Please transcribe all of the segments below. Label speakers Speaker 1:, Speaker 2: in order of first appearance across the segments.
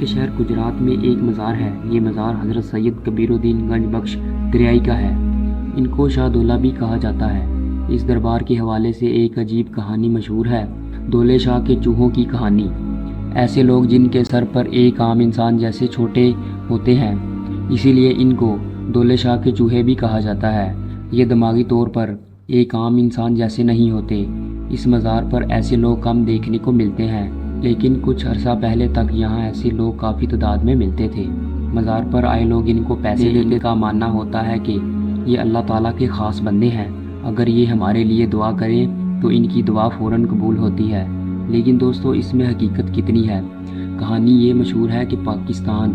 Speaker 1: के शहर गुजरात में एक मज़ार है। ये मज़ार हज़रत सैयद कबीरुद्दीन गंज बख्श दरियाई का है। इनको शाहदौला भी कहा जाता है। इस दरबार के हवाले से एक अजीब कहानी मशहूर है, दौले शाह के चूहों की कहानी। ऐसे लोग जिनके सर पर एक आम इंसान जैसे छोटे होते हैं, इसीलिए इनको दौले शाह के चूहे भी कहा जाता है। ये दिमागी तौर पर एक आम इंसान जैसे नहीं होते। इस मज़ार पर ऐसे लोग कम देखने को मिलते हैं, लेकिन कुछ अरसा पहले तक यहाँ ऐसे लोग काफ़ी तादाद में मिलते थे। मज़ार पर आए लोग इनको पैसे देने का मानना होता है कि ये अल्लाह ताला के ख़ास बंदे हैं, अगर ये हमारे लिए दुआ करें तो इनकी दुआ फ़ौरन कबूल होती है। लेकिन दोस्तों, इसमें हकीकत कितनी है? कहानी ये मशहूर है कि पाकिस्तान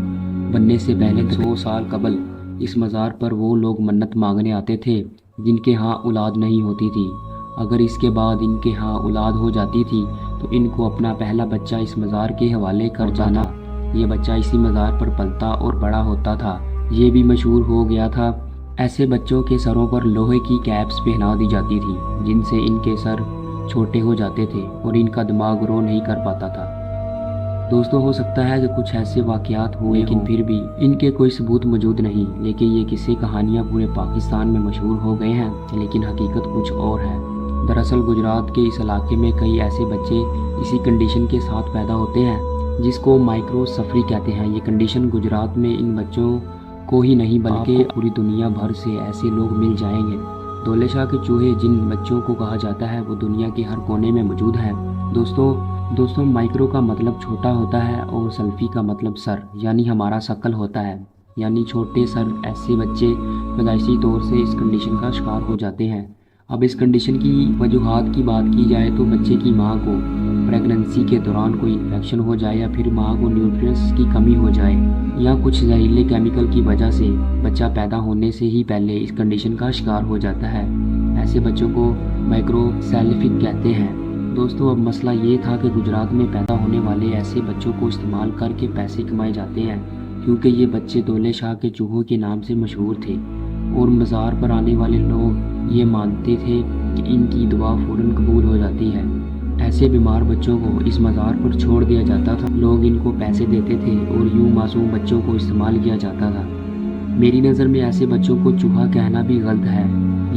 Speaker 1: बनने से पहले 100 साल कबल इस मज़ार पर वो लोग मन्नत मांगने आते थे जिनके यहाँ औलाद नहीं होती थी। अगर इसके बाद इनके यहाँ औलाद हो जाती थी तो इनको अपना पहला बच्चा इस मज़ार के हवाले कर जाना। ये बच्चा इसी मज़ार पर पलता और बड़ा होता था। ये भी मशहूर हो गया था। ऐसे बच्चों के सरों पर लोहे की कैप्स पहना दी जाती थी, जिनसे इनके सर छोटे हो जाते थे और इनका दिमाग ग्रो नहीं कर पाता था। दोस्तों, हो सकता है कि कुछ ऐसे वाक़यात हुए, लेकिन फिर भी इनके कोई सबूत मौजूद नहीं। लेकिन ये किस्से कहानियाँ पूरे पाकिस्तान में मशहूर हो गए हैं, लेकिन हकीकत कुछ और है। दरअसल गुजरात के इस इलाके में कई ऐसे बच्चे इसी कंडीशन के साथ पैदा होते हैं जिसको माइक्रोसफ्री कहते हैं। ये कंडीशन गुजरात में इन बच्चों को ही नहीं बल्कि पूरी दुनिया भर से ऐसे लोग मिल जाएंगे। दौले शाह के चूहे जिन बच्चों को कहा जाता है वो दुनिया के हर कोने में मौजूद हैं। दोस्तों, माइक्रो का मतलब छोटा होता है और सल्फी का मतलब सर, यानी हमारा शकल होता है, यानी छोटे सर। ऐसे बच्चे पैदाइशी तौर से इस कंडीशन का शिकार हो जाते हैं। अब इस कंडीशन की वजूहात की बात की जाए तो बच्चे की माँ को प्रेगनेंसी के दौरान कोई इन्फेक्शन हो जाए, या फिर माँ को न्यूट्रिएंट्स की कमी हो जाए, या कुछ जहरीले केमिकल की वजह से बच्चा पैदा होने से ही पहले इस कंडीशन का शिकार हो जाता है। ऐसे बच्चों को माइक्रोसेल्फिक कहते हैं। दोस्तों, अब मसला ये था कि गुजरात में पैदा होने वाले ऐसे बच्चों को इस्तेमाल करके पैसे कमाए जाते हैं, क्योंकि ये बच्चे दौले शाह के चूहों के नाम से मशहूर थे और मज़ार पर आने वाले लोग ये मानते थे कि इनकी दुआ फ़ौरन कबूल हो जाती है। ऐसे बीमार बच्चों को इस मज़ार पर छोड़ दिया जाता था। लोग इनको पैसे देते थे और यूं मासूम बच्चों को इस्तेमाल किया जाता था। मेरी नज़र में ऐसे बच्चों को चूहा कहना भी गलत है।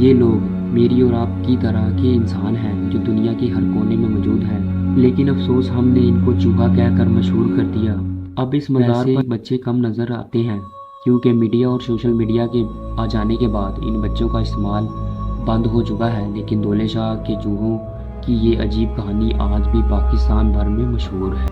Speaker 1: ये लोग मेरी और आपकी तरह के इंसान हैं जो दुनिया के हर कोने में मौजूद हैं, लेकिन अफसोस हमने इनको चूहा कहकर मशहूर कर दिया। अब इस मज़ार पर बच्चे कम नज़र आते हैं, क्योंकि मीडिया और सोशल मीडिया के आ जाने के बाद इन बच्चों का इस्तेमाल बंद हो चुका है। लेकिन दौले शाह के चूहों की ये अजीब कहानी आज भी पाकिस्तान भर में मशहूर है।